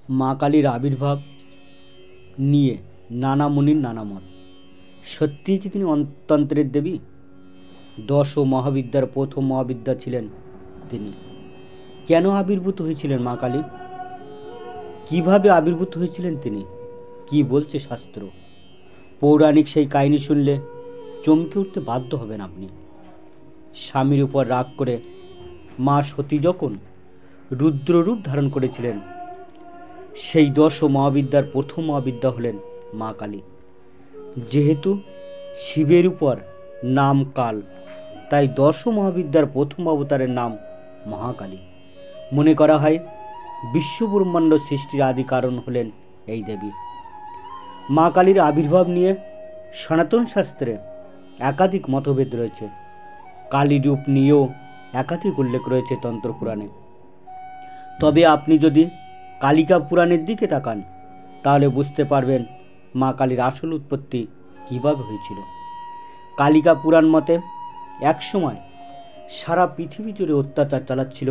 মা কালীর আবির্ভাব নিয়ে নানা মুনির নানা মত। সত্যিই কি তিনি তন্ত্রের দেবী? 10 মহাবিদ্যার প্রথম মহাবিদ্যা ছিলেন তিনি। কেন আবির্ভূত হয়েছিলেন মা কালী? কিভাবে আবির্ভূত হয়েছিলেন তিনি? কি বলছে শাস্ত্র? পৌরাণিক সেই কাহিনী শুনলে চমকে উঠতে বাধ্য হবেন আপনি। স্বামীর উপর রাগ করে মা সতী যখন রুদ্ররূপ ধারণ করেছিলেন, সেই 10 মহাবিদ্যার প্রথম মহাবিদ্যা হলেন মা কালী। যেহেতু শিবের উপর নাম কাল, তাই 10 মহাবিদ্যার প্রথম অবতারের নাম মহাকালী। মনে করা হয় বিশ্বব্রহ্মাণ্ড সৃষ্টির আদি কারণ হলেন এই দেবী। মা কালীর আবির্ভাব নিয়ে সনাতন শাস্ত্রে একাধিক মতভেদ রয়েছে। কালী রূপ নিয়েও একাধিক উল্লেখ রয়েছে তন্ত্রপুরাণে। তবে আপনি যদি কালিকা পুরাণের দিকে তাকান, তাহলে বুঝতে পারবেন মা কালীর আসল উৎপত্তি কীভাবে হয়েছিল। কালিকা পুরাণ মতে একসময় সারা পৃথিবী জুড়ে অত্যাচার চালাচ্ছিল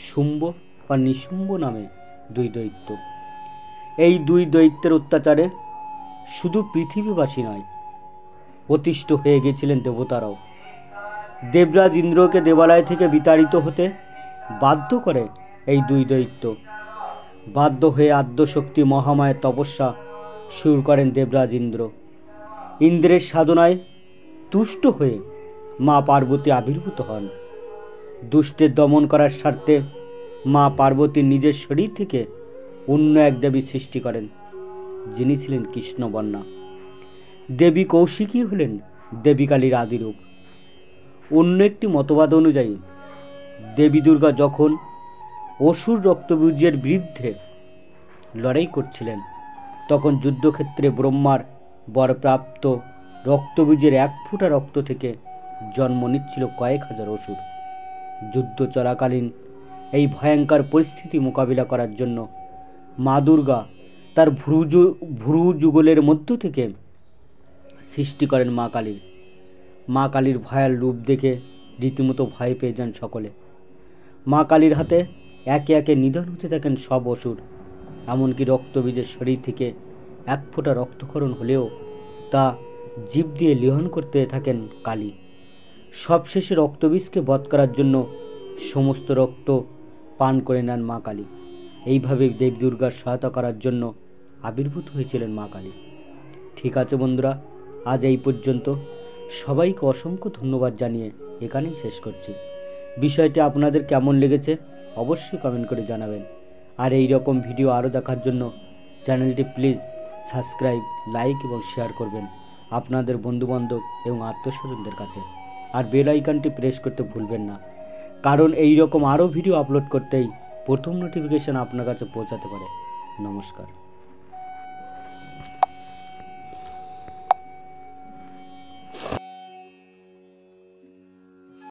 শুম্ভ বা নিশুম্ভ নামে 2 দৈত্য। এই 2 দৈত্যের অত্যাচারে শুধু পৃথিবীবাসী নয়, অতিষ্ঠ হয়ে গেছিলেন দেবতারাও। দেবরাজ ইন্দ্রকে দেবালয় থেকে বিতাড়িত হতে বাধ্য করে এই 2 দৈত্য। বাধ্য হয়ে আদ্যশক্তি মহামায়ের তপস্যা শুরু করেন দেবরাজ ইন্দ্র। ইন্দ্রের সাধনায় তুষ্ট হয়ে মা পার্বতী আবির্ভূত হন। দুষ্টের দমন করার স্বার্থে মা পার্বতী নিজের শরীর থেকে অন্য এক দেবী সৃষ্টি করেন, যিনি ছিলেন কৃষ্ণবর্ণা। দেবী কৌশিকী হলেন দেবী কালীর আদিরূপ। অন্য একটি মতবাদ অনুযায়ী দেবী দুর্গা যখন অসুর রক্তবীর্যের বিরুদ্ধে লড়াই করছিলেন, তখন যুদ্ধক্ষেত্রে ব্রহ্মার বরপ্রাপ্ত রক্তবীর্যের 1 ফোঁটা রক্ত থেকে জন্ম নিচ্ছিল কয়েক হাজার অসুর। যুদ্ধ চলাকালীন এই ভয়ঙ্কর পরিস্থিতি মোকাবিলা করার জন্য মা দুর্গা তার ভ্রু যুগলের মধ্য থেকে সৃষ্টি করেন মা কালীর। মা কালীর ভয়াল রূপ দেখে রীতিমতো ভয় পেয়ে যান সকলে। মা কালীর হাতে একে একে নিধন হতে থাকেন সব অসুর। এমনকি রক্তবীজের শরীর থেকে 1 ফোঁটা রক্তক্ষরণ হলেও তা জীব দিয়ে লিহন করতে থাকেন কালী। সবশেষে রক্তবীজকে বধ করার জন্য সমস্ত রক্ত পান করে নেন মা কালী। এইভাবে দেবী দুর্গার সহায়তা করার জন্য আবির্ভূত হয়েছিলেন মা কালী। ঠিক আছে বন্ধুরা, আজ এই পর্যন্ত। সবাইকে অসংখ্য ধন্যবাদ জানিয়ে এখানেই শেষ করছি। বিষয়টি আপনাদের কেমন লেগেছে অবশ্যই কমেন্ট করে জানাবেন। আর এই রকম ভিডিও আরও দেখার জন্য চ্যানেলটি প্লিজ সাবস্ক্রাইব, লাইক এবং শেয়ার করবেন আপনাদের বন্ধুবান্ধব এবং আত্মস্বজনদের কাছে। আর বেল আইকনটি প্রেস করতে ভুলবেন না, কারণ এই রকম আরও ভিডিও আপলোড করতেই প্রথম নোটিফিকেশন আপনার কাছে পৌঁছাতে পারে। নমস্কার।